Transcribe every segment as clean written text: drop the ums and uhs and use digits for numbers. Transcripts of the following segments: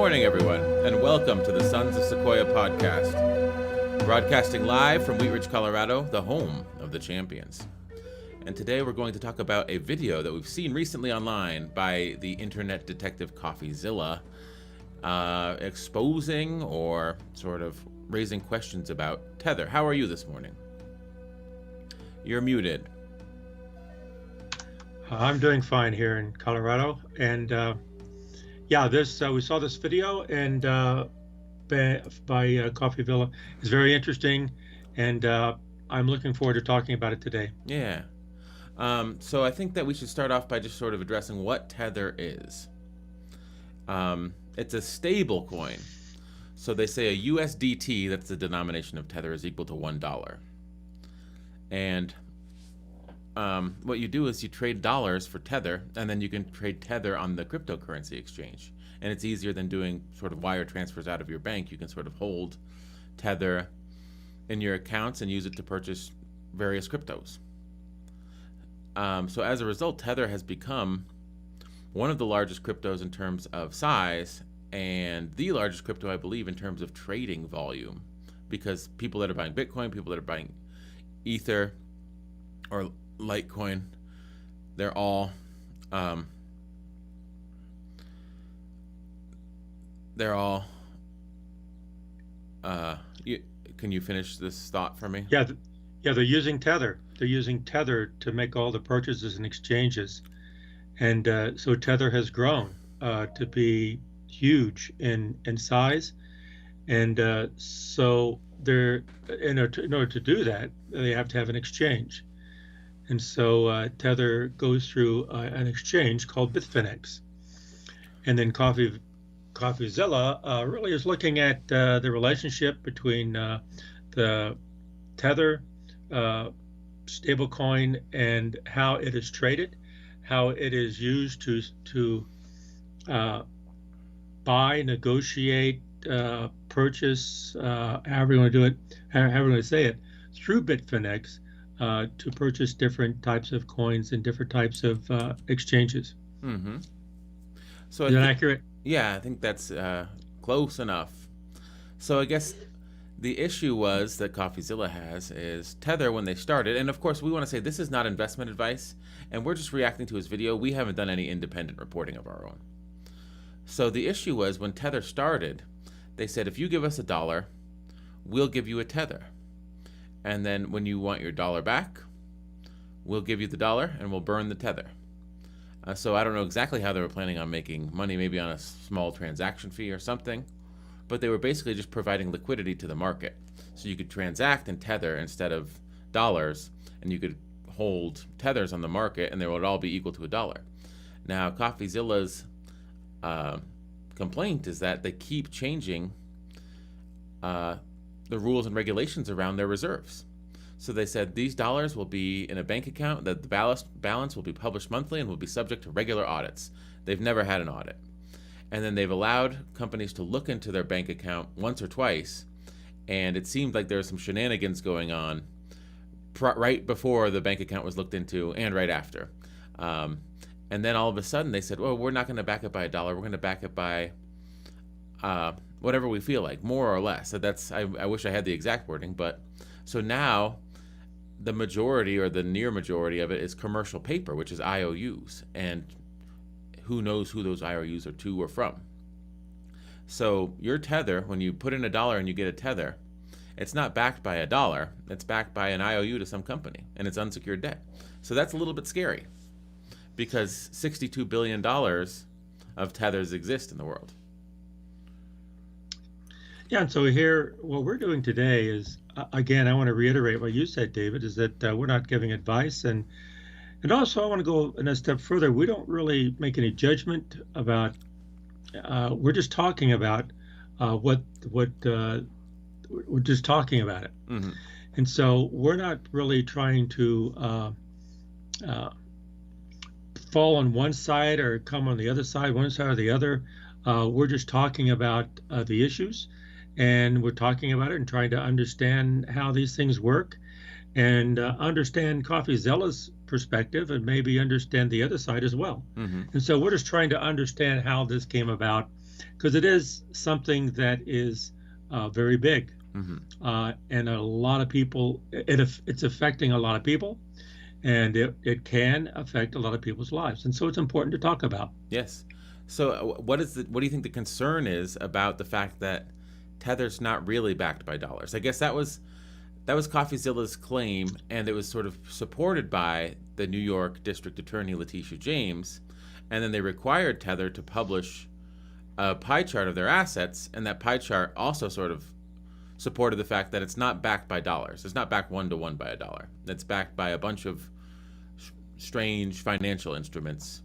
morning, everyone, and welcome to the Sons of Sequoia podcast, broadcasting live from Wheat Ridge, Colorado, the home of the champions. And today we're going to talk about a video that we've seen recently online by the internet detective Coffeezilla, exposing or sort of raising questions about Tether. How are you this morning? You're muted. I'm doing fine here in Colorado, and we saw this video and by Coffeezilla. It's very interesting, and I'm looking forward to talking about it today. Yeah. So I think that we should start off by just sort of addressing what Tether is. It's a stable coin. So they say a USDT, that's the denomination of Tether, is equal to $1. And what you do is you trade dollars for Tether, and then you can trade Tether on the cryptocurrency exchange. And it's easier than doing sort of wire transfers out of your bank. You can sort of hold Tether in your accounts and use it to purchase various cryptos. So as a result, Tether has become one of the largest cryptos in terms of size, and the largest crypto, I believe, in terms of trading volume, because people that are buying Bitcoin, people that are buying Ether or Litecoin, they're all can you finish this thought for me? Yeah, they're using Tether. They're using Tether to make all the purchases and exchanges, and so Tether has grown to be huge in size, and so they're in order to do that, they have to have an exchange. And so Tether goes through an exchange called Bitfinex. And then Coffeezilla really is looking at the relationship between the Tether stablecoin and how it is traded, how it is used to buy, negotiate, purchase, however you want to do it, however you want to say it, through Bitfinex, to purchase different types of coins and different types of exchanges. Mm-hmm. So is that accurate? Yeah, I think that's close enough. So I guess the issue was that Coffeezilla has is Tether, when they started, and of course we want to say this is not investment advice, and we're just reacting to his video. We haven't done any independent reporting of our own. So the issue was when Tether started, they said, if you give us $1, we'll give you a Tether. And then when you want your dollar back, we'll give you the dollar and we'll burn the Tether. So I don't know exactly how they were planning on making money, maybe on a small transaction fee or something, but they were basically just providing liquidity to the market. So you could transact in Tether instead of dollars, and you could hold Tethers on the market, and they would all be equal to $1. Now, Coffeezilla's complaint is that they keep changing the rules and regulations around their reserves. So they said these dollars will be in a bank account, that the balance will be published monthly and will be subject to regular audits. They've never had an audit. And then they've allowed companies to look into their bank account once or twice, and it seemed like there was some shenanigans going on right before the bank account was looked into and right after. And then all of a sudden they said, well, we're not going to back it by $1, we're going to back it by whatever we feel like, more or less. So that's, I wish I had the exact wording, but so now the majority or the near majority of it is commercial paper, which is IOUs, and who knows who those IOUs are to or from. So your Tether, when you put in $1 and you get a Tether, it's not backed by $1, it's backed by an IOU to some company, and it's unsecured debt. So that's a little bit scary, because $62 billion of Tethers exist in the world. Yeah, and so here, what we're doing today is, again, I want to reiterate what you said, David, is that we're not giving advice, and also I want to go a step further. We don't really make any judgment about. We're just talking about what we're just talking about it, Mm-hmm. and so we're not really trying to fall on one side or come on the other side, one side or the other. We're just talking about the issues. And we're talking about it and trying to understand how these things work, and understand Coffeezilla's perspective, and maybe understand the other side as well. Mm-hmm. And so we're just trying to understand how this came about because it is something that is very big, Hmm. and a lot of people. It's affecting a lot of people, and it can affect a lot of people's lives, and so it's important to talk about. Yes. So, what do you think the concern is about the fact that Tether's not really backed by dollars? I guess that was Coffeezilla's claim, and it was sort of supported by the New York District Attorney Letitia James, and then they required Tether to publish a pie chart of their assets, and that pie chart also sort of supported the fact that it's not backed by dollars. It's not backed one to one by a dollar. It's backed by a bunch of strange financial instruments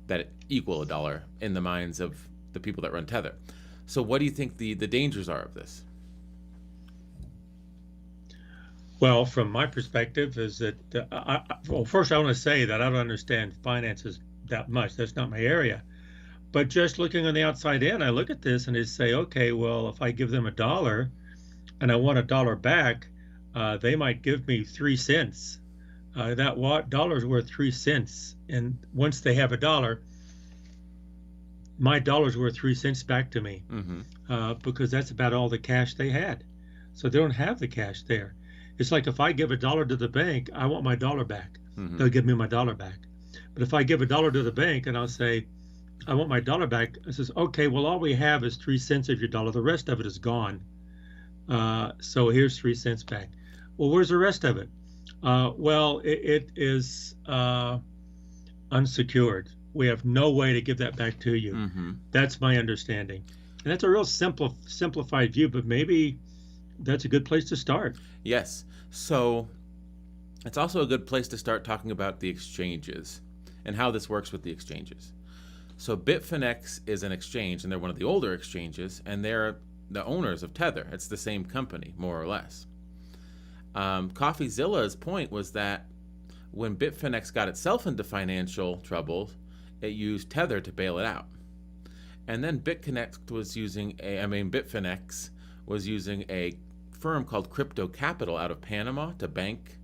that equal a dollar in the minds of the people that run Tether. So, what do you think the dangers are of this? Well, from my perspective, is that well, first I want to say that I don't understand finances that much. That's not my area. But just looking on the outside in, I look at this and I say, okay, well, if I give them $1 and I want $1 back, they might give me 3 cents. That dollar's worth 3 cents, and once they have $1, my dollar's worth 3 cents back to me, Mm-hmm. because that's about all the cash they had. So they don't have the cash there. It's like if I give $1 to the bank, I want my dollar back. Mm-hmm. They'll give me my dollar back. But if I give $1 to the bank and I'll say, I want my dollar back, it says, okay, well, all we have is 3 cents of your dollar. The rest of it is gone. So here's 3 cents back. Well, where's the rest of it? Well, it is unsecured. We have no way to give that back to you. Mm-hmm. That's my understanding. And that's a real simplified view, but maybe that's a good place to start. Yes. So it's also a good place to start talking about the exchanges and how this works with the exchanges. So Bitfinex is an exchange, and they're one of the older exchanges, and they're the owners of Tether. It's the same company, more or less. Coffeezilla's point was that when Bitfinex got itself into financial trouble, it used Tether to bail it out. And then Bitfinex was using a firm called Crypto Capital out of Panama to bank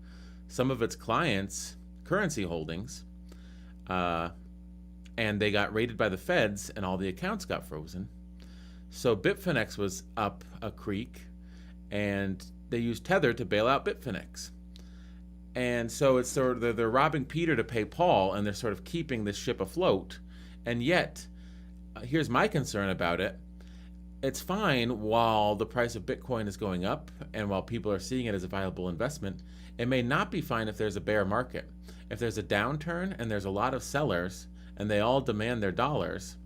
some of its clients' currency holdings. And they got raided by the feds, and all the accounts got frozen. So Bitfinex was up a creek, and they used Tether to bail out Bitfinex. And so it's sort of they're robbing Peter to pay Paul, and they're sort of keeping this ship afloat. And yet, here's my concern about it. It's fine while the price of Bitcoin is going up and while people are seeing it as a viable investment. It may not be fine if there's a bear market. If there's a downturn and there's a lot of sellers and they all demand their dollars,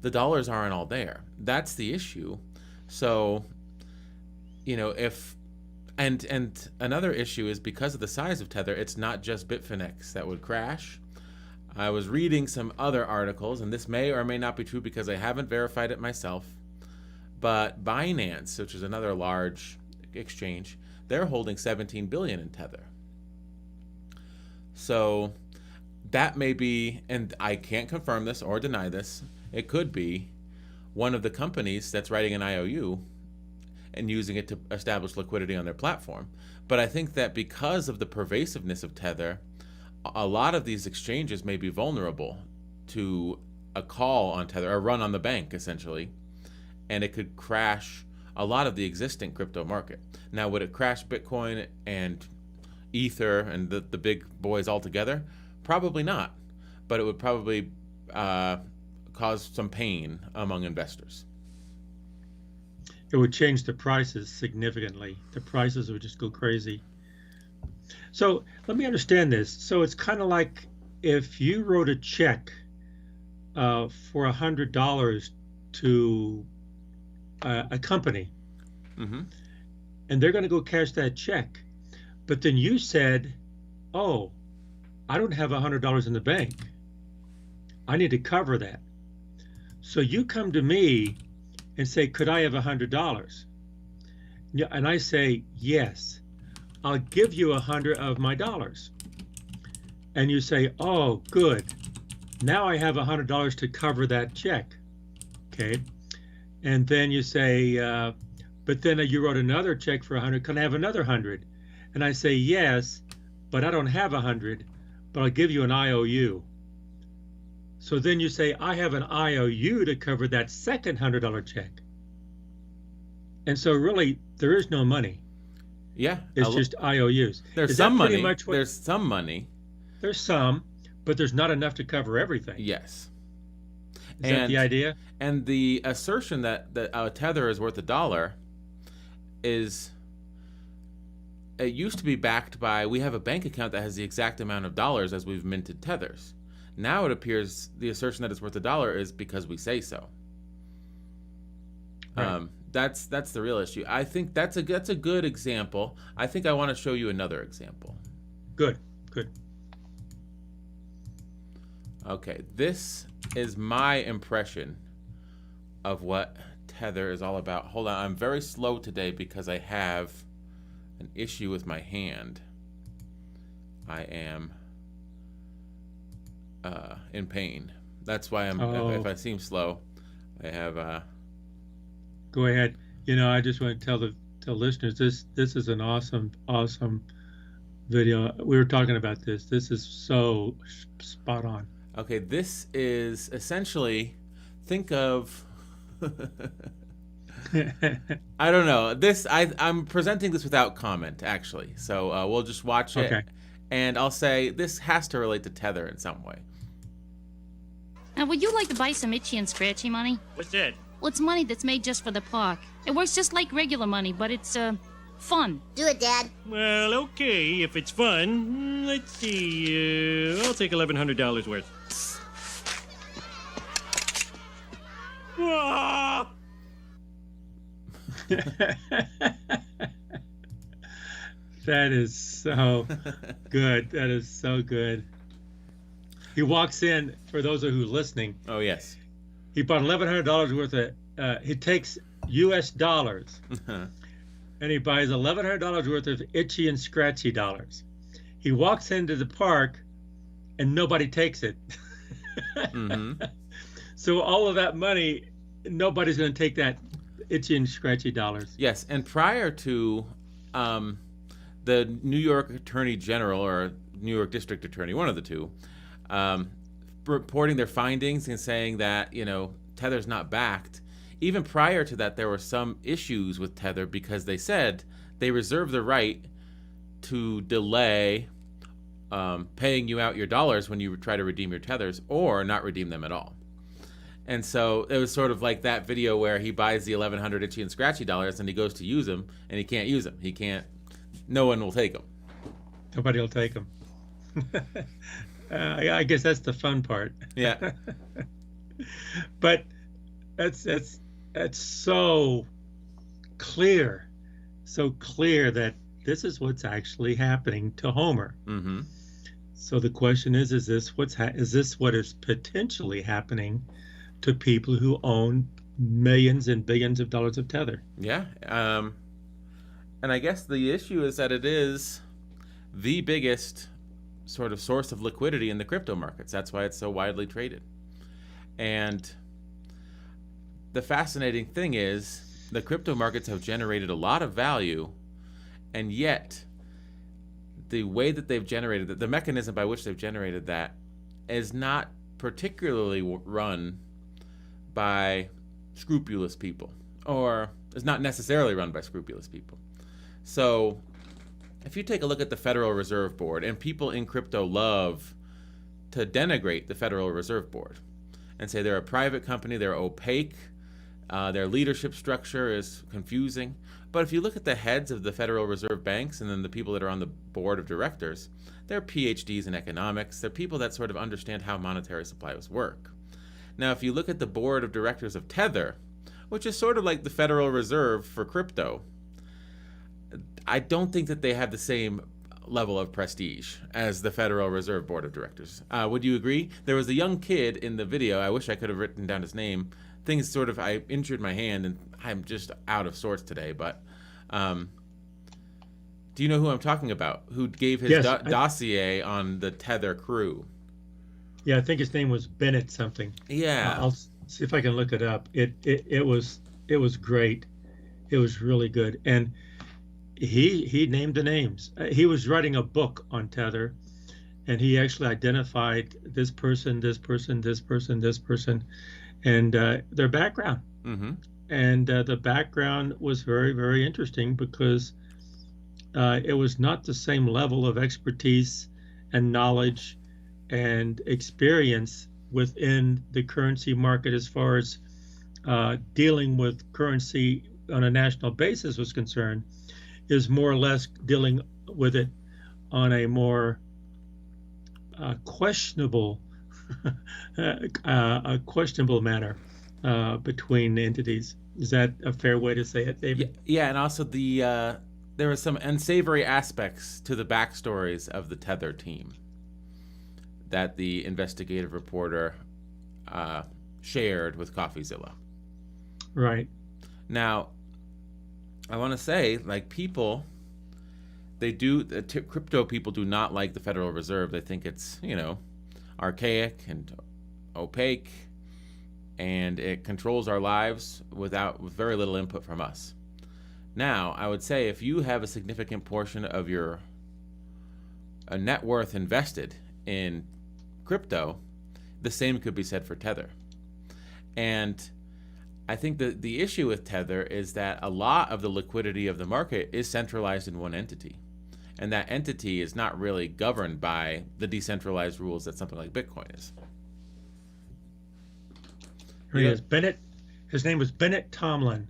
the dollars aren't all there. That's the issue. So, if and another issue is because of the size of Tether, it's not just Bitfinex that would crash. I was reading some other articles, and this may or may not be true because I haven't verified it myself, but Binance, which is another large exchange, they're holding 17 billion in Tether. So that may be, and I can't confirm this or deny this, it could be one of the companies that's writing an IOU and using it to establish liquidity on their platform. But I think that because of the pervasiveness of Tether, a lot of these exchanges may be vulnerable to a call on Tether, a run on the bank, essentially, and it could crash a lot of the existing crypto market. Now, would it crash Bitcoin and Ether and the big boys altogether? Probably not, but it would probably cause some pain among investors. It would change the prices significantly. The prices would just go crazy. So let me understand this. So it's kind of like if you wrote a check for $100 to a company, Mm-hmm. and they're going to go cash that check, but then you said, "Oh, I don't have $100 in the bank. I need to cover that." So you come to me and say, "Could I have $100?" Yeah, and I say, "Yes, I'll give you 100 of my dollars." And you say, "Oh, good. Now I have $100 to cover that check." Okay. And then you say, "But then you wrote another check for 100. Can I have another 100?" And I say, "Yes, but I don't have 100, but I'll give you an IOU." So then you say, I have an IOU to cover that second $100 check. And so really, there is no money. Yeah, It's just IOUs. there's Is some that pretty money. much what? There's some money. There's some, but there's not enough to cover everything. Yes. Is that the idea? And the assertion that Tether is worth $1 is, it used to be backed by, we have a bank account that has the exact amount of dollars as we've minted Tethers. Now it appears the assertion that it's worth $1 is because we say so. Right. That's the real issue. I think that's a good example. I think I want to show you another example. Good. Okay, this is my impression of what Tether is all about. Hold on, I'm very slow today because I have an issue with my hand. I am in pain. That's why if I seem slow, I have Go ahead. I just want to tell the listeners this is an awesome video. We were talking about this. This is so spot on. Okay, this is essentially, think of I don't know. I'm presenting this without comment, actually. So we'll just watch it. Okay. And I'll say this has to relate to Tether in some way. Now, would you like to buy some itchy and scratchy money? What's that? Well, it's money that's made just for the park. It works just like regular money, but it's, fun. Do it, Dad. Well, okay, if it's fun. Let's see. I'll take $1,100 worth. Ah! That is so good. That is so good. He walks in, for those of you listening, Oh, yes. he bought $1,100 worth of, he takes US dollars and he buys $1,100 worth of itchy and scratchy dollars. He walks into the park and nobody takes it. Mm-hmm. So all of that money, nobody's going to take that itchy and scratchy dollars. Yes, and prior to the New York Attorney General or New York District Attorney, one of the two, reporting their findings and saying that, Tether's not backed. Even prior to that, there were some issues with Tether because they said they reserve the right to delay paying you out your dollars when you try to redeem your Tethers or not redeem them at all. And so it was sort of like that video where he buys the 1,100 itchy and scratchy dollars and he goes to use them and he can't use them. No one will take them. Nobody will take them. I guess that's the fun part. Yeah. But that's so clear that this is what's actually happening to Homer. Mm-hmm. So the question is this what is potentially happening to people who own millions and billions of dollars of Tether? Yeah. And I guess the issue is that it is the biggest sort of source of liquidity in the crypto markets. That's why it's so widely traded. And the fascinating thing is the crypto markets have generated a lot of value, and yet the way that they've generated it, the mechanism by which they've generated that, is not particularly run by scrupulous people, or is not necessarily run by scrupulous people. So if you take a look at the Federal Reserve Board, and people in crypto love to denigrate the Federal Reserve Board and say they're a private company, they're opaque, their leadership structure is confusing. But if you look at the heads of the Federal Reserve banks and then the people that are on the board of directors, they're PhDs in economics. They're people that sort of understand how monetary supplies work. Now, if you look at the board of directors of Tether, which is sort of like the Federal Reserve for crypto, I don't think that they have the same level of prestige as the Federal Reserve Board of Directors. Would you agree? There was a young kid in the video. I wish I could have written down his name. I injured my hand and I'm just out of sorts today, but do you know who I'm talking about? Who gave his dossier on the Tether crew? Yeah, I think his name was Bennett something. Yeah. I'll see if I can look it up. It was great. It was really good. And he named the names. He was writing a book on Tether, and he actually identified this person, this person, this person, this person, and their background. Mm-hmm. And the background was very, very interesting because it was not the same level of expertise and knowledge and experience within the currency market as far as dealing with currency on a national basis was concerned, is more or less dealing with it on a more questionable a questionable manner between entities. Is that a fair way to say it, David? Yeah, and also there were some unsavory aspects to the backstories of the Tether team that the investigative reporter shared with Coffeezilla. Right. Now, I want to say, like, people, crypto people do not like the Federal Reserve. They think it's, archaic and opaque, and it controls our lives with very little input from us. Now, I would say if you have a significant portion of your net worth invested in crypto, the same could be said for Tether. And I think the issue with Tether is that a lot of the liquidity of the market is centralized in one entity. And that entity is not really governed by the decentralized rules that something like Bitcoin is. Here he is, Bennett. His name was Bennett Tomlin,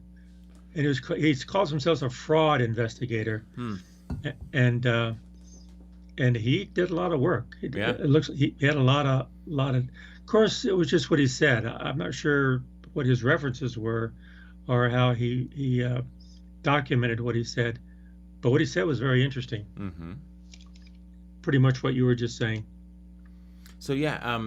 and he calls himself a fraud investigator. And he did a lot of work. It looks he had a lot of. Of course, it was just what he said. I'm not sure what his references were, or how he documented what he said. But what he said was very interesting. Mm-hmm. Pretty much what you were just saying. So yeah,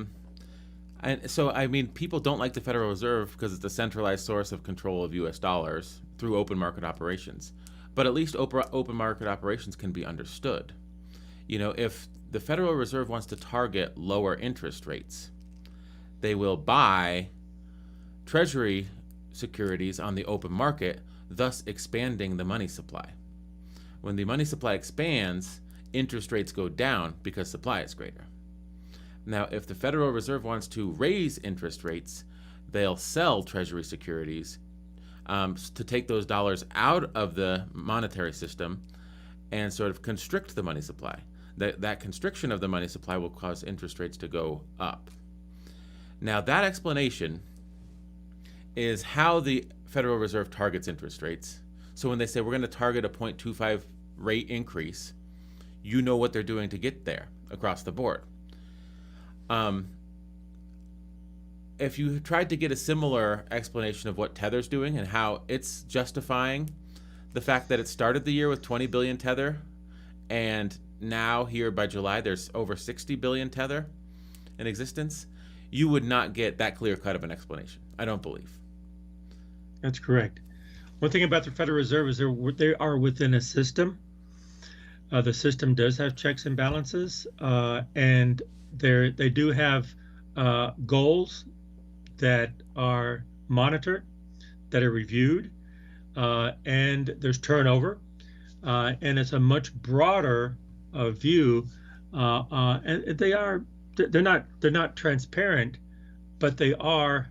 and so I mean, people don't like the Federal Reserve because it's a centralized source of control of U.S. dollars through open market operations. But at least open market operations can be understood. If the Federal Reserve wants to target lower interest rates, they will buy Treasury securities on the open market, thus expanding the money supply. When the money supply expands, interest rates go down because supply is greater. Now, if the Federal Reserve wants to raise interest rates, they'll sell Treasury securities to take those dollars out of the monetary system and sort of constrict the money supply. That constriction of the money supply will cause interest rates to go up. Now, that explanation is how the Federal Reserve targets interest rates. So when they say we're going to target a 0.25 rate increase, you know what they're doing to get there across the board. If you tried to get a similar explanation of what Tether's doing and how it's justifying the fact that it started the year with 20 billion Tether, and now here by July there's over 60 billion Tether in existence, you would not get that clear cut of an explanation, I don't believe. That's correct. One thing about the Federal Reserve is they are within a system. The system does have checks and balances, and they do have goals that are monitored, that are reviewed, and there's turnover, and it's a much broader view. And they're not transparent, but they are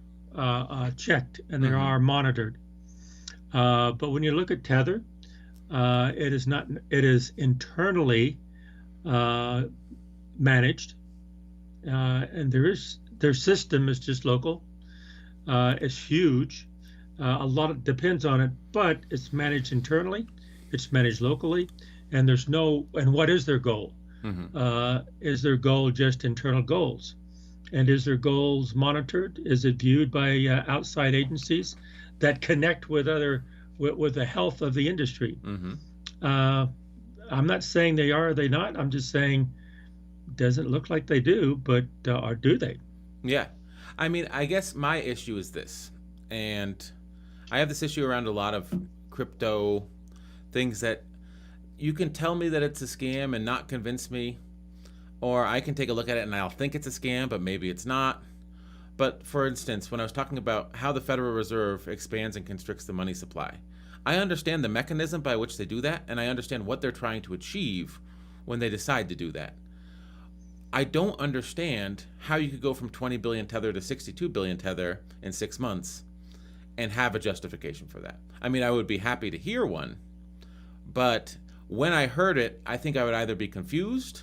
checked and they are monitored. But when you look at Tether, it is not. It is internally managed, and their system is just local. It's huge. A lot depends on it, but it's managed internally. It's managed locally, and there's no. And what is their goal? Is their goal just internal goals? And is their goals monitored? Is it viewed by outside agencies that connect with the health of the industry? I'm not saying they are or they not. I'm just saying doesn't look like they do, but or do they? Yeah. I mean, I guess my issue is this, and I have this issue around a lot of crypto things that you can tell me that it's a scam and not convince me, or I can take a look at it and I'll think it's a scam, but maybe it's not. But for instance, when I was talking about how the Federal Reserve expands and constricts the money supply, I understand the mechanism by which they do that, and I understand what they're trying to achieve when they decide to do that. I don't understand how you could go from 20 billion Tether to 62 billion Tether in 6 months and have a justification for that. I mean, I would be happy to hear one, but when I heard it, I think I would either be confused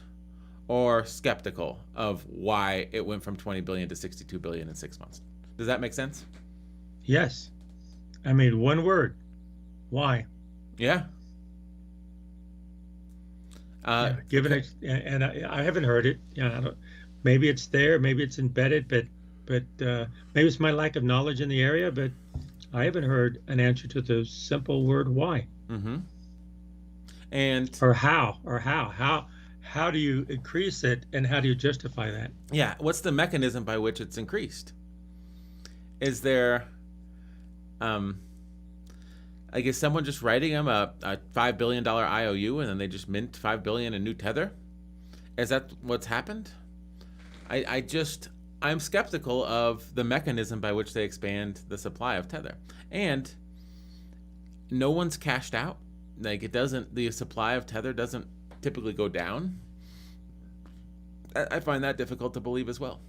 or skeptical of why it went from 20 billion to 62 billion in 6 months. Does that make sense? Yes. I mean, one word. Why? Yeah. Given it, and I haven't heard it. I don't, maybe it's there, maybe it's embedded, but maybe it's my lack of knowledge in the area. But I haven't heard an answer to the simple word why. Mm-hmm. And or how do you increase it, and how do you justify that? Yeah, what's the mechanism by which it's increased? Is there, I guess, someone just writing them a $5 billion IOU and then they just mint $5 billion in new Tether? Is that what's happened? I'm skeptical of the mechanism by which they expand the supply of Tether. And no one's cashed out. Like, the supply of Tether doesn't typically go down. I find that difficult to believe as well.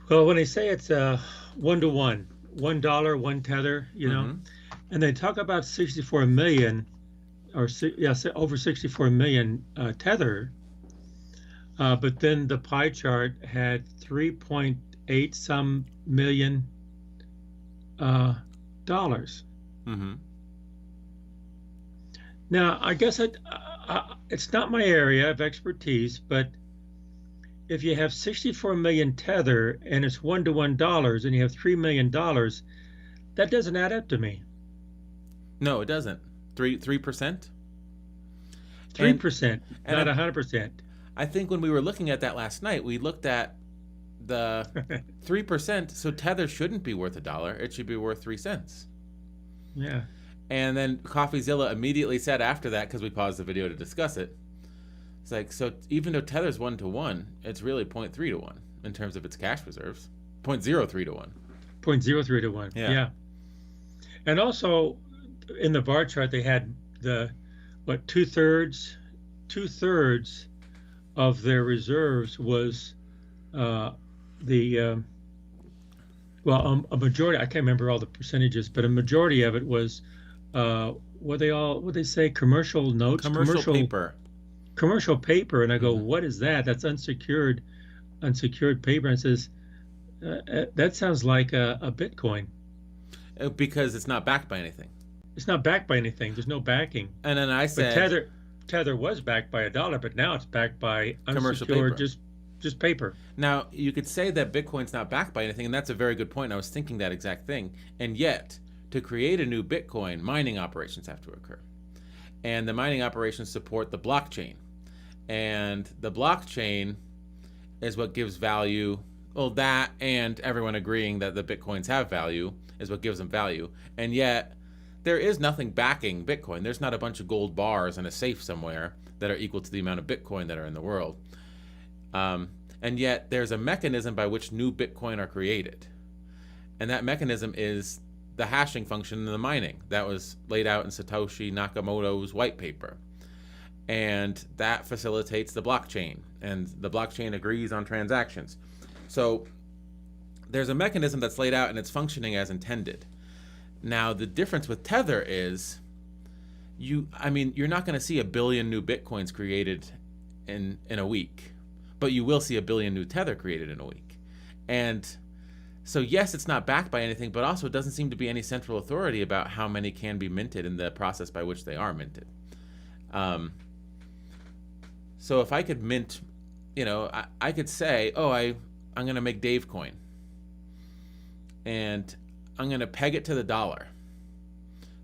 Well, when they say it's 1-to-1, $1, 1 Tether, and they talk about 64 million, over 64 million Tether, but then the pie chart had 3.8 some million dollars. Mm-hmm. Now, I guess it's not my area of expertise, but if you have 64 million Tether and it's $1-to-$1 and you have $3 million, that doesn't add up to me. No, it doesn't. 3%? 3%, not 100%. I think when we were looking at that last night, we looked at the 3%. So Tether shouldn't be worth $1. It should be worth 3 cents. Yeah. And then Coffeezilla immediately said after that, because we paused the video to discuss it, it's like, so even though Tether's 1-to-1, it's really 0.3-to-1 in terms of its cash reserves. 0.03-to-1. 0.03-to-1. Yeah. And also in the bar chart, they had two-thirds of their reserves was a majority. I can't remember all the percentages, but a majority of it was what they say, commercial notes, commercial paper. Commercial paper. And I go, what is that? That's unsecured paper. And it says, that sounds like a Bitcoin. Because it's not backed by anything. It's not backed by anything. There's no backing. And then I said, but Tether was backed by $1, but now it's backed by commercial unsecured, paper. just paper. Now, you could say that Bitcoin's not backed by anything, and that's a very good point. I was thinking that exact thing. And yet, to create a new Bitcoin, mining operations have to occur. And the mining operations support the blockchain. And the blockchain is what gives value. Well, that and everyone agreeing that the Bitcoins have value is what gives them value. And yet, there is nothing backing Bitcoin. There's not a bunch of gold bars in a safe somewhere that are equal to the amount of Bitcoin that are in the world. And yet, there's a mechanism by which new Bitcoin are created. And that mechanism is the hashing function in the mining that was laid out in Satoshi Nakamoto's white paper. And that facilitates the blockchain. And the blockchain agrees on transactions. So there's a mechanism that's laid out and it's functioning as intended. Now, the difference with Tether is you're not going to see 1 billion new Bitcoins created in a week, but you will see 1 billion new Tether created in a week. And so, yes, it's not backed by anything, but also it doesn't seem to be any central authority about how many can be minted in the process by which they are minted. So if I could mint, I could say, I'm going to make Dave coin. And I'm going to peg it to the dollar.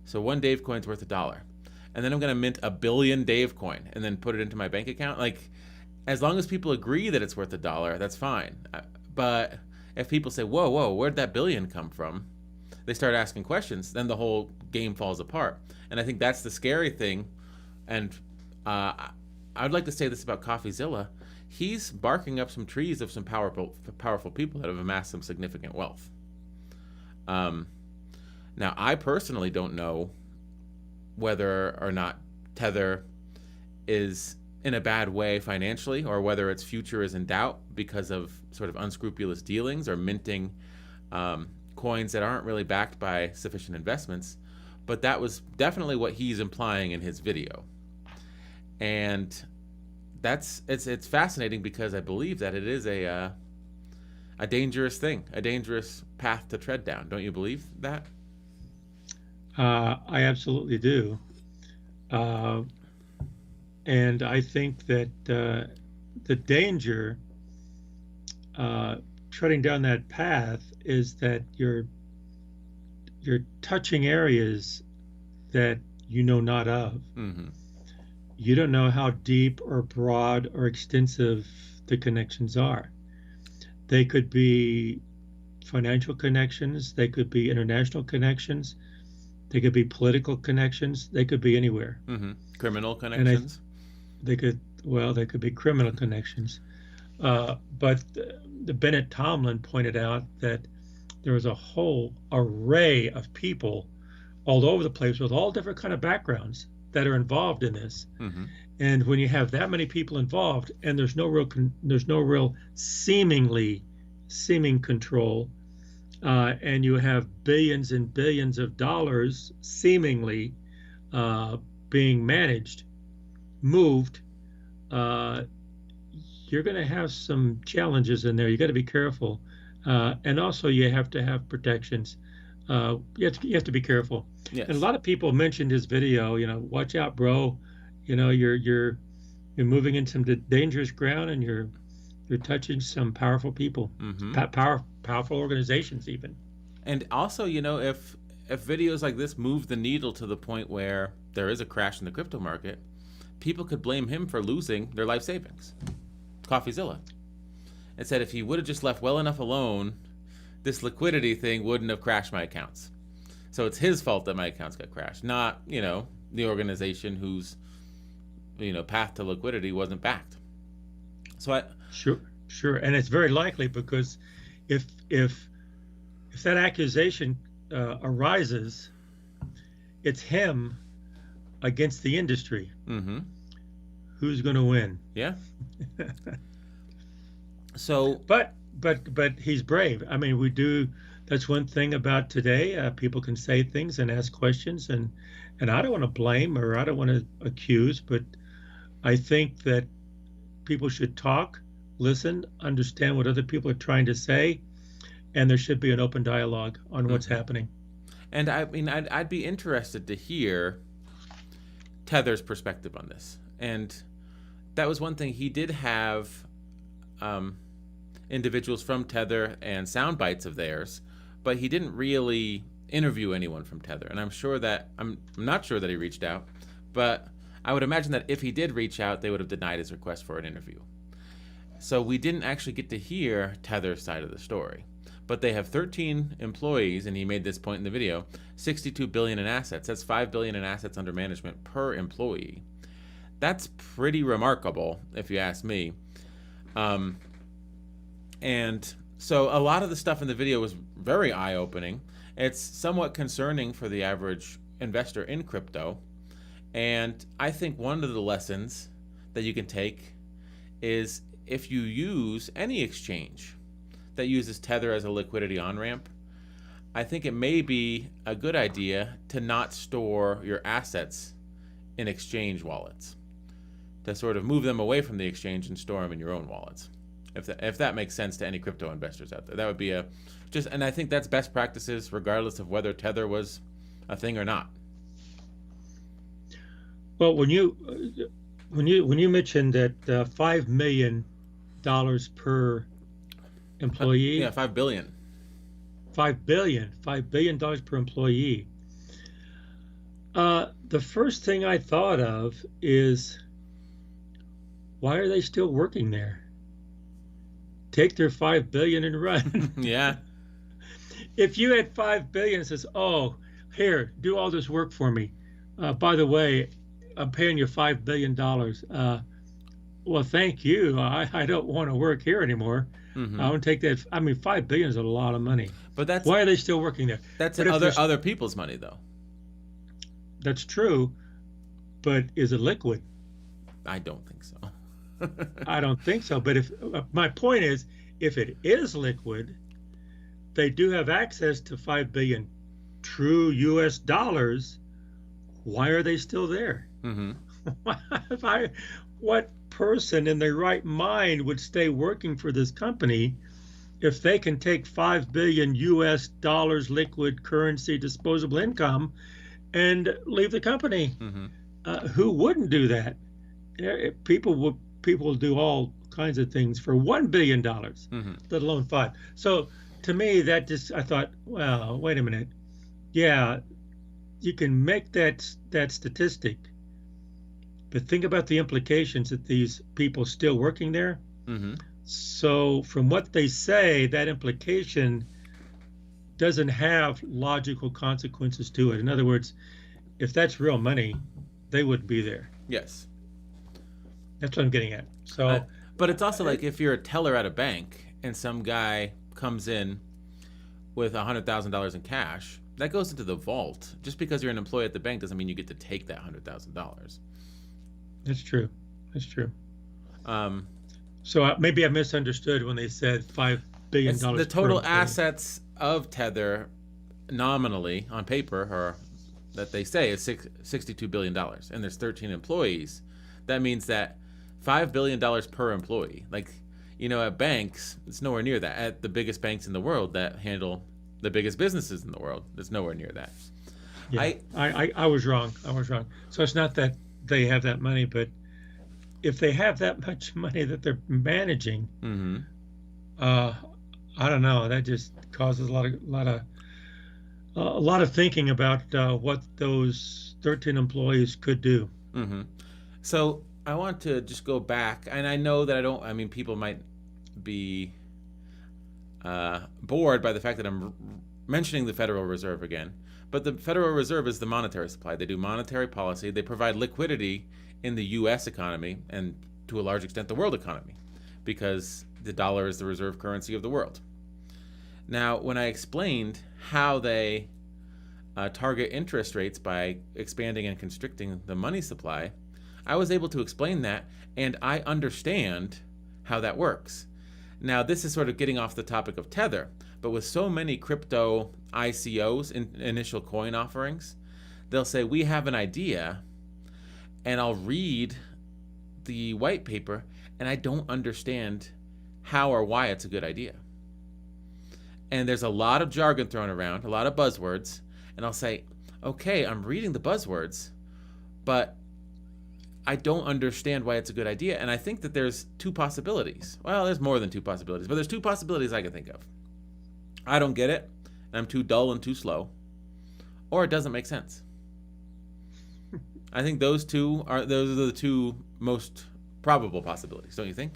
So 1 Dave coin's worth $1. And then I'm going to mint 1 billion Dave coin and then put it into my bank account. Like, as long as people agree that it's worth $1, that's fine. But if people say, whoa, where'd that billion come from? They start asking questions, then the whole game falls apart. And I think that's the scary thing. And I'd like to say this about Coffeezilla. He's barking up some trees of some powerful people that have amassed some significant wealth. Now, I personally don't know whether or not Tether is in a bad way financially, or whether its future is in doubt because of sort of unscrupulous dealings or minting coins that aren't really backed by sufficient investments. But that was definitely what he's implying in his video. And it's fascinating because I believe that it is a dangerous thing, a dangerous path to tread down. Don't you believe that? I absolutely do. And I think that the danger treading down that path is that you're touching areas that you know not of. Mm-hmm. You don't know how deep or broad or extensive the connections are. They could be financial connections, they could be international connections, they could be political connections, they could be anywhere. Mm-hmm. Criminal connections. They could be criminal connections. But the Bennett Tomlin pointed out that there was a whole array of people all over the place with all different kind of backgrounds that are involved in this. Mm-hmm. And when you have that many people involved, and there's no real seeming control, and you have billions and billions of dollars seemingly being moved, you're going to have some challenges in there. You got to be careful, and also you have to have protections. You have to be careful. Yes. And a lot of people mentioned his video. Watch out, bro. You're moving into some dangerous ground, and you're touching some powerful people, mm-hmm. powerful organizations, even. And also, if videos like this move the needle to the point where there is a crash in the crypto market, people could blame him for losing their life savings. Coffeezilla. It said if he would have just left well enough alone, this liquidity thing wouldn't have crashed my accounts. So it's his fault that my accounts got crashed, not, the organization whose, path to liquidity wasn't backed. So Sure. And it's very likely because if that accusation arises, it's him against the industry. Mm-hmm. Who's going to win? Yeah. So, but he's brave. I mean, that's one thing about today. People can say things and ask questions, and I don't want to blame or I don't want to accuse, but I think that people should talk, listen, understand what other people are trying to say, and there should be an open dialogue on what's happening. And I mean, I'd be interested to hear Tether's perspective on this. And that was one thing. He did have individuals from Tether and sound bites of theirs, but he didn't really interview anyone from Tether. And I'm not sure that he reached out, but I would imagine that if he did reach out, they would have denied his request for an interview. So we didn't actually get to hear Tether's side of the story. But they have 13 employees, and he made this point in the video, 62 billion in assets. That's 5 billion in assets under management per employee. That's pretty remarkable, if you ask me. And so a lot of the stuff in the video was very eye-opening. It's somewhat concerning for the average investor in crypto. And I think one of the lessons that you can take is if you use any exchange that uses Tether as a liquidity on-ramp, I think it may be a good idea to not store your assets in exchange wallets, to sort of move them away from the exchange and store them in your own wallets. If that makes sense to any crypto investors out there, that would be and I think that's best practices regardless of whether Tether was a thing or not. Well, when you mentioned that $5 million per employee, yeah, $5 billion. $5 billion per employee. The first thing I thought of is, why are they still working there? Take their $5 billion and run. Yeah. If you had $5 billion and says, "Oh, here, do all this work for me. By the way, I'm paying you $5 billion. Well, thank you. I don't want to work here anymore. Mm-hmm. I want to take that. I mean, $5 billion is a lot of money. But why are they still working there? That's other people's money, though. That's true, but is it liquid? I don't think so. I don't think so. But if my point is, if it is liquid, they do have access to 5 billion true U.S. dollars. Why are they still there? Mm-hmm. What person in their right mind would stay working for this company if they can take 5 billion U.S. dollars liquid currency disposable income and leave the company? Mm-hmm. Who wouldn't do that? People will do all kinds of things for $1 billion, Mm-hmm. let alone 5. So to me, that just, I thought, well, wait a minute. Yeah, you can make that statistic, but think about the implications that these people still working there. Mm-hmm. So from what they say, that implication doesn't have logical consequences to it. In other words, if that's real money, they wouldn't be there. Yes. That's what I'm getting at. So, but it's also like if you're a teller at a bank and some guy comes in with $100,000 in cash, that goes into the vault. Just because you're an employee at the bank doesn't mean you get to take that $100,000. that's true. That's true. Um, So maybe I misunderstood when they said $5 billion. it's the total assets of Tether nominally on paper, or that they say, is $62 billion, and there's 13 employees. That means that $5 billion per employee. Like, at banks, it's nowhere near that. At the biggest banks in the world that handle the biggest businesses in the world, it's nowhere near that. Yeah, I was wrong. So it's not that they have that money, but if they have that much money that they're managing, Mm-hmm. I don't know. That just causes a lot of thinking about what those 13 employees could do. Mm-hmm. So I want to just go back, and I know that people might be bored by the fact that I'm mentioning the Federal Reserve again. But the Federal Reserve is the monetary supply. They do monetary policy. They provide liquidity in the U.S. economy and, to a large extent, the world economy, because the dollar is the reserve currency of the world. Now, when I explained how they target interest rates by expanding and constricting the money supply, I was able to explain that, and I understand how that works. Now, this is sort of getting off the topic of Tether, but with so many crypto ICOs, initial coin offerings, they'll say, we have an idea, and I'll read the white paper, and I don't understand how or why it's a good idea. And there's a lot of jargon thrown around, a lot of buzzwords, and I'll say, okay, I'm reading the buzzwords, but I don't understand why it's a good idea. And I think that there's two possibilities. Well, there's more than two possibilities, but there's two possibilities I can think of. I don't get it, and I'm too dull and too slow, or it doesn't make sense. I think those are the two most probable possibilities, don't you think?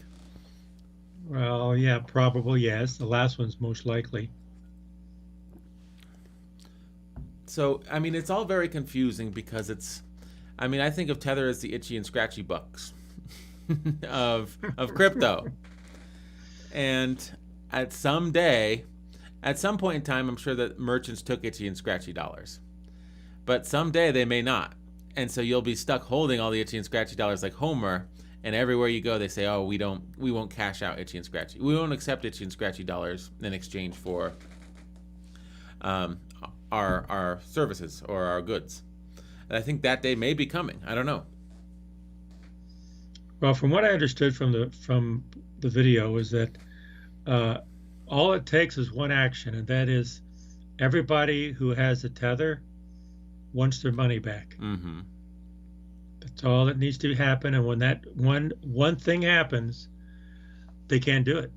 Well, yeah, probably yes. The last one's most likely. So, it's all very confusing because I think of Tether as the itchy and scratchy bucks of crypto. And at some point in time, I'm sure that merchants took itchy and scratchy dollars. But someday they may not. And so you'll be stuck holding all the itchy and scratchy dollars like Homer, and everywhere you go they say, oh, we won't cash out itchy and scratchy. We won't accept itchy and scratchy dollars in exchange for our services or our goods. And I think that day may be coming. I don't know. Well, from what I understood from the video is that all it takes is one action, and that is everybody who has a Tether wants their money back. Mm-hmm. That's all that needs to happen, and when that one thing happens, they can't do it.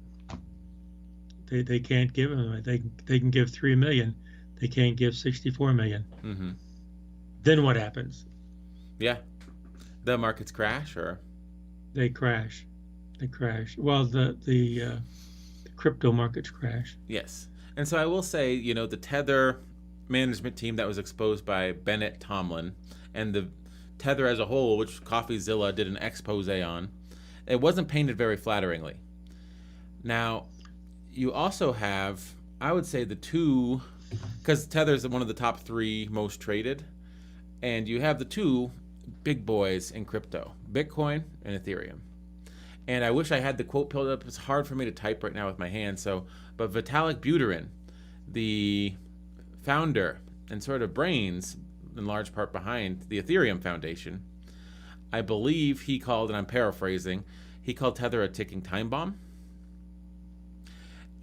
They can't give them. They can give 3 million. They can't give 64 million. Mm-hmm. Then what happens? Yeah, the markets crash, or they crash. Well, the crypto markets crash. Yes, and so I will say, the Tether management team that was exposed by Bennett Tomlin, and the Tether as a whole, which Coffeezilla did an expose on, it wasn't painted very flatteringly. Now, you also have, I would say, the two, because Tether is one of the top 3 most traded, and you have the two big boys in crypto: Bitcoin and Ethereum. And I wish I had the quote pulled up. It's hard for me to type right now with my hand. But Vitalik Buterin, the founder and sort of brains, in large part behind the Ethereum Foundation, I believe he called, and I'm paraphrasing, he called Tether a ticking time bomb.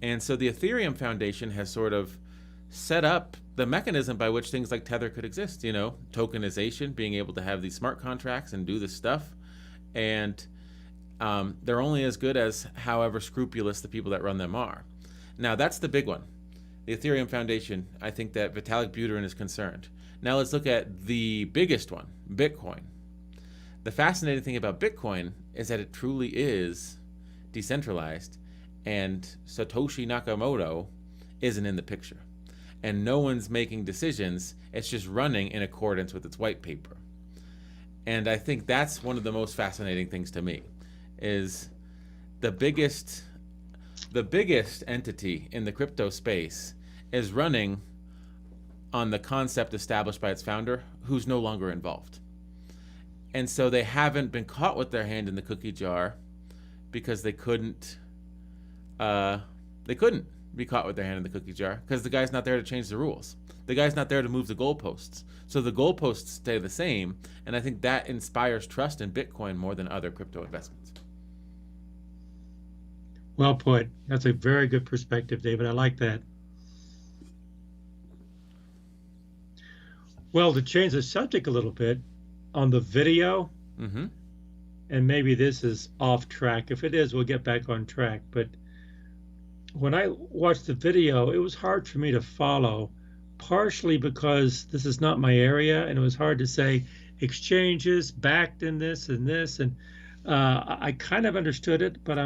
And so the Ethereum Foundation has sort of set up the mechanism by which things like Tether could exist, tokenization, being able to have these smart contracts and do this stuff. And they're only as good as however scrupulous the people that run them are. Now, that's the big one. The Ethereum Foundation, I think that Vitalik Buterin is concerned. Now let's look at the biggest one, Bitcoin. The fascinating thing about Bitcoin is that it truly is decentralized, and Satoshi Nakamoto isn't in the picture. And no one's making decisions. It's just running in accordance with its white paper. And I think that's one of the most fascinating things to me, is the biggest entity in the crypto space is running on the concept established by its founder, who's no longer involved. And so they haven't been caught with their hand in the cookie jar because they couldn't be caught with their hand in the cookie jar because the guy's not there to change the rules. The guy's not there to move the goalposts. So the goalposts stay the same, and I think that inspires trust in Bitcoin more than other crypto investments. Well put. That's a very good perspective, David. I like that. Well, to change the subject a little bit, on the video, and maybe this is off track. If it is, we'll get back on track. But when I watched the video, it was hard for me to follow, partially because this is not my area, and it was hard to say exchanges backed in this and this, and I kind of understood it, but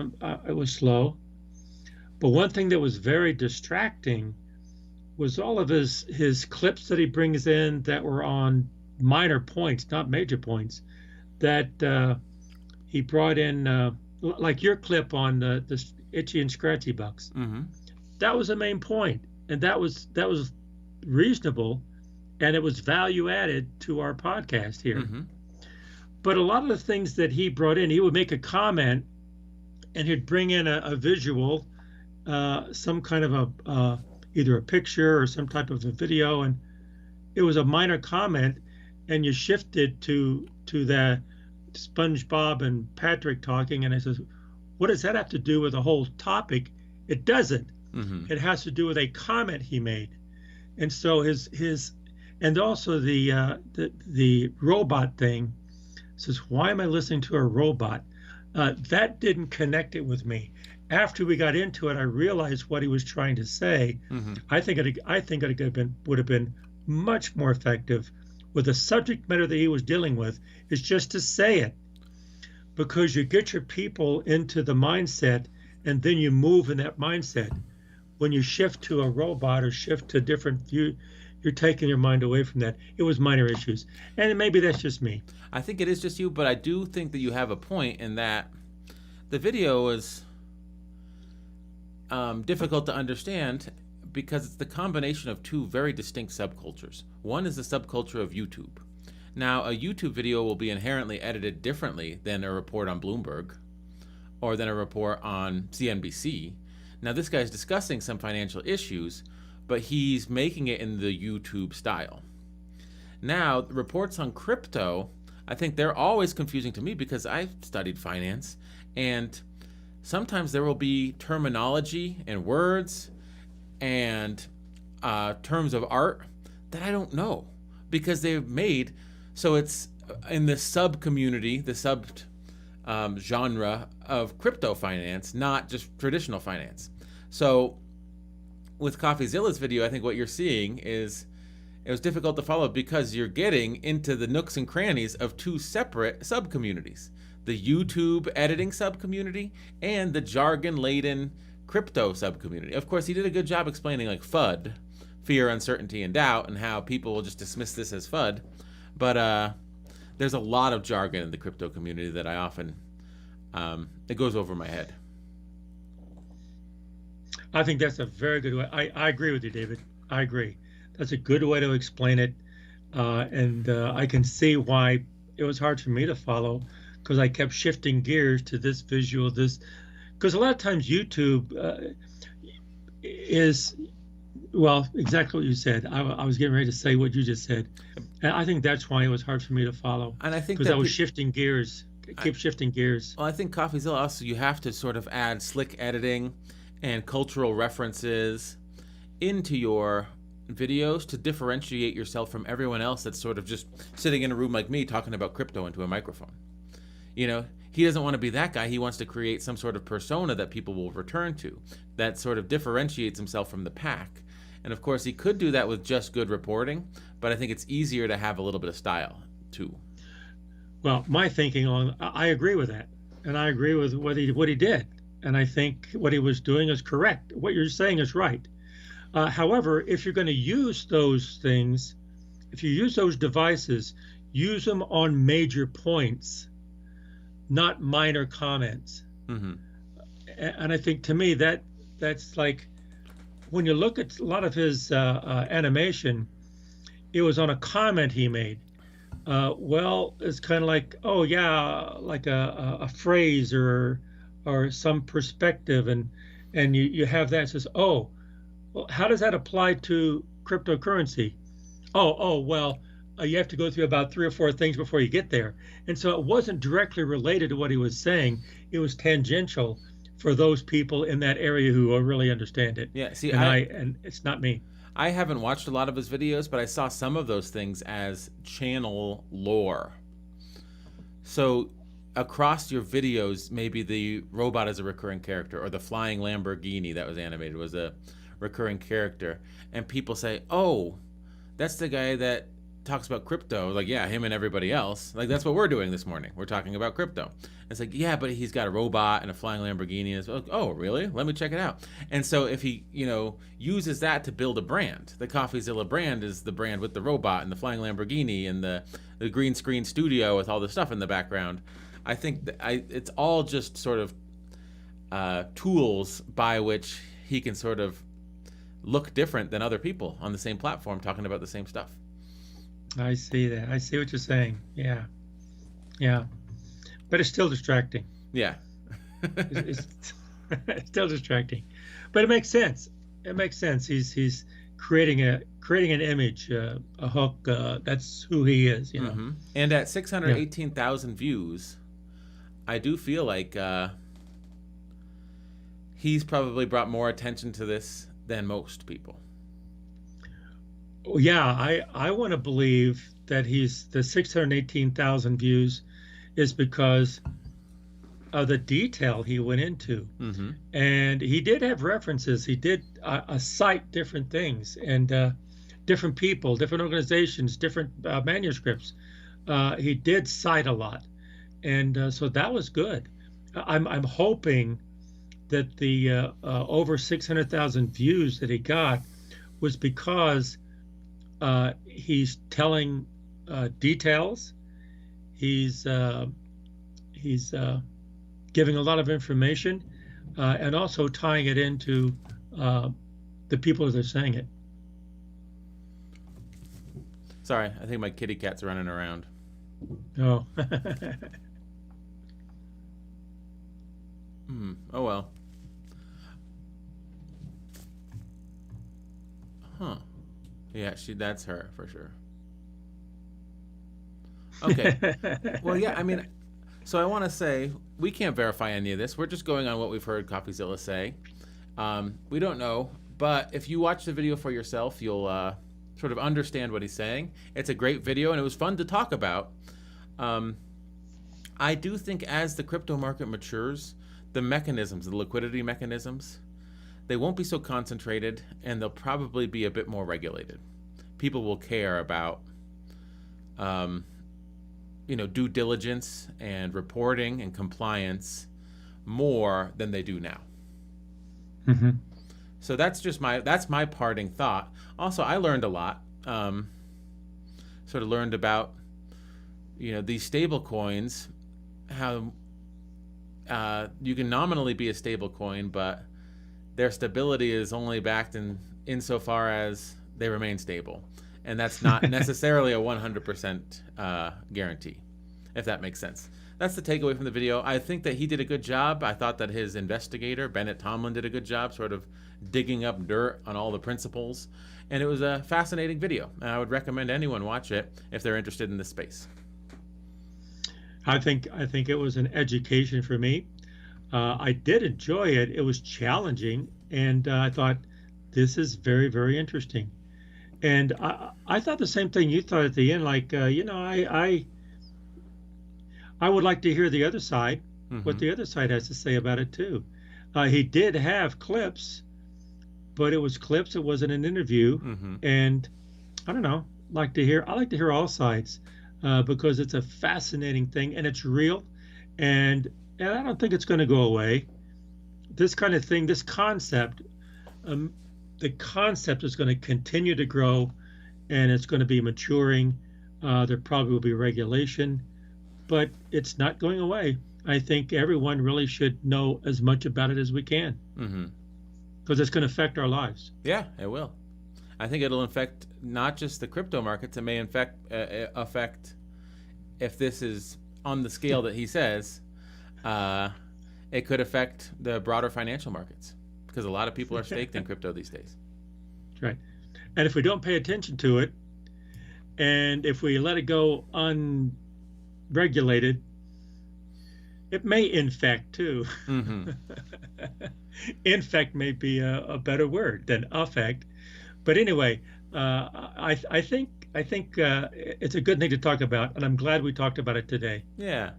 it was slow. But one thing that was very distracting was all of his clips that he brings in that were on minor points, not major points, that he brought in, like your clip on the itchy and scratchy bucks. That was the main point, and that was reasonable, and it was value added to our podcast here. But a lot of the things that he brought in, he would make a comment, and he'd bring in a visual, some kind of either a picture or some type of a video, and it was a minor comment, and you shifted to the SpongeBob and Patrick talking, and I says, what does that have to do with the whole topic? It doesn't. It has to do with a comment he made. And so his and also the robot thing says, why am I listening to a robot? That didn't connect it with me. After we got into it, I realized what he was trying to say. I think it would have been much more effective with the subject matter that he was dealing with, is just to say it, because you get your people into the mindset, and then you move in that mindset. When you shift to a robot or shift to a different view, you're taking your mind away from that. It was minor issues, and maybe that's just me. I think it is just you, but I do think that you have a point in that the video is difficult to understand because it's the combination of two very distinct subcultures. One is the subculture of YouTube. Now, a YouTube video will be inherently edited differently than a report on Bloomberg or than a report on CNBC. Now, this guy's discussing some financial issues, but he's making it in the YouTube style. Now, reports on crypto, I think they're always confusing to me because I've studied finance, and sometimes there will be terminology and words and terms of art that I don't know because they've made, so it's in the sub-community, the sub-genre of crypto finance, not just traditional finance. So with Coffeezilla's video, I think what you're seeing is it was difficult to follow because you're getting into the nooks and crannies of two separate sub-communities. The YouTube editing sub-community and the jargon-laden crypto sub-community. Of course, he did a good job explaining like FUD, fear, uncertainty, and doubt, and how people will just dismiss this as FUD. But there's a lot of jargon in the crypto community that I often, it goes over my head. I think that's a very good way. I agree with you, David. I agree. That's a good way to explain it. And I can see why it was hard for me to follow because I kept shifting gears to this visual, this because a lot of times YouTube is well exactly what you said. I was getting ready to say what you just said, and I think that's why it was hard for me to follow. And I think because that I was shifting gears, keep shifting gears. Well, I think Coffeezilla also, you have to sort of add slick editing and cultural references into your videos to differentiate yourself from everyone else that's sort of just sitting in a room like me talking about crypto into a microphone. You know, he doesn't want to be that guy. He wants to create some sort of persona that people will return to, that sort of differentiates himself from the pack. And of course, he could do that with just good reporting, but I think it's easier to have a little bit of style too. Well, my thinking on, I agree with that, and I agree with what he did, and I think what he was doing is correct. What you're saying is right. However, if you're going to use those things, if you use those devices, use them on major points, not minor comments. Mm-hmm. And I think to me that's like when you look at a lot of his animation, it was on a comment he made. Well, it's kind of like, oh yeah, like a phrase or some perspective, and you have that. It says, oh, well, how does that apply to cryptocurrency? Well, you have to go through about 3 or 4 things before you get there. And so it wasn't directly related to what he was saying. It was tangential for those people in that area who really understand it. Yeah, see, and it's not me. I haven't watched a lot of his videos, but I saw some of those things as channel lore. So across your videos, maybe the robot is a recurring character, or the flying Lamborghini that was animated was a recurring character, and people say, oh, that's the guy that talks about crypto. Like, yeah, him and everybody else. Like, that's what we're doing this morning. We're talking about crypto. It's like, yeah, but he's got a robot and a flying Lamborghini. And it's like, oh, really? Let me check it out. And so if he, uses that to build a brand, the Coffeezilla brand is the brand with the robot and the flying Lamborghini and the green screen studio with all the stuff in the background. I think it's all just sort of tools by which he can sort of look different than other people on the same platform talking about the same stuff. I see that. I see what you're saying. Yeah. But it's still distracting. Yeah. it's still distracting, but it makes sense. It makes sense. He's creating an image, a hook. That's who he is. Mm-hmm. And at 618,000 views, I do feel like he's probably brought more attention to this than most people. Yeah, I want to believe that he's the 618,000 views is because of the detail he went into. Mm-hmm. And he did have references. He did cite different things and different people, different organizations, different manuscripts. He did cite a lot. And so that was good. I'm hoping that the over 600,000 views that he got was because he's telling details. He's giving a lot of information and also tying it into the people that are saying it. Sorry, I think my kitty cat's running around. Oh. Oh well. Huh. Yeah, that's her for sure. Okay. Well, yeah, I mean, so I want to say we can't verify any of this. We're just going on what we've heard Coffeezilla say. We don't know, but if you watch the video for yourself, you'll sort of understand what he's saying. It's a great video, and it was fun to talk about. I do think as the crypto market matures, the mechanisms, the liquidity mechanisms, they won't be so concentrated, and they'll probably be a bit more regulated. People will care about, due diligence and reporting and compliance more than they do now. Mm-hmm. So that's my parting thought. Also, I learned a lot. Sort of learned about, these stable coins, how you can nominally be a stable coin, but their stability is only backed insofar as they remain stable. And that's not necessarily a 100% guarantee. if that makes sense. That's the takeaway from the video. I think that he did a good job. I thought that his investigator, Bennett Tomlin, did a good job sort of digging up dirt on all the principles. And it was a fascinating video. And I would recommend anyone watch it if they're interested in this space. I think it was an education for me. I did enjoy it. It was challenging, and I thought this is very, very interesting. And I thought the same thing you thought at the end. Like, I would like to hear the other side, what the other side has to say about it too. He did have clips, but it was clips. It wasn't an interview. And I don't know. I like to hear all sides because it's a fascinating thing and it's real. And I don't think it's going to go away. This kind of thing, this concept, the concept is going to continue to grow, and it's going to be maturing. There probably will be regulation, but it's not going away. I think everyone really should know as much about it as we can, because it's going to affect our lives. Yeah, it will. I think it'll affect not just the crypto markets. It may affect if this is on the scale that he says. It could affect the broader financial markets because a lot of people are staked in crypto these days. That's right. And if we don't pay attention to it, and if we let it go unregulated, it may infect too. Infect may be a better word than affect. But anyway, I think it's a good thing to talk about, and I'm glad we talked about it today. Yeah.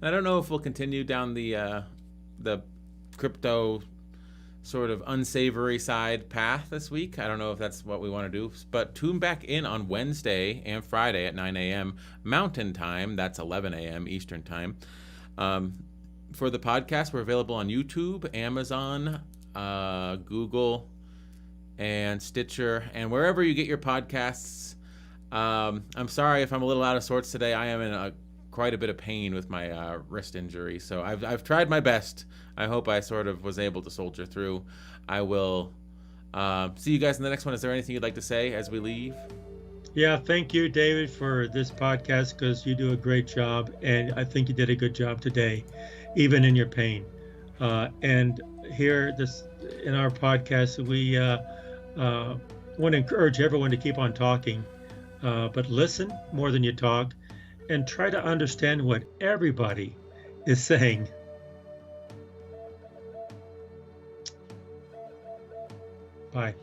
I don't know if we'll continue down the crypto sort of unsavory side path this week. I don't know if that's what we want to do, but tune back in on Wednesday and Friday at 9 a.m. Mountain Time. That's 11 a.m. Eastern Time. For the podcast, we're available on YouTube, Amazon, Google, and Stitcher, and wherever you get your podcasts. I'm sorry if I'm a little out of sorts today. I am in quite a bit of pain with my wrist injury, so I've tried my best. I hope I sort of was able to soldier through. I will see you guys in the next one. Is there anything you'd like to say as we leave? Yeah, thank you, David, for this podcast, because you do a great job, and I think you did a good job today, even in your pain. And here, in our podcast, we want to encourage everyone to keep on talking, but listen more than you talk, and try to understand what everybody is saying. Bye.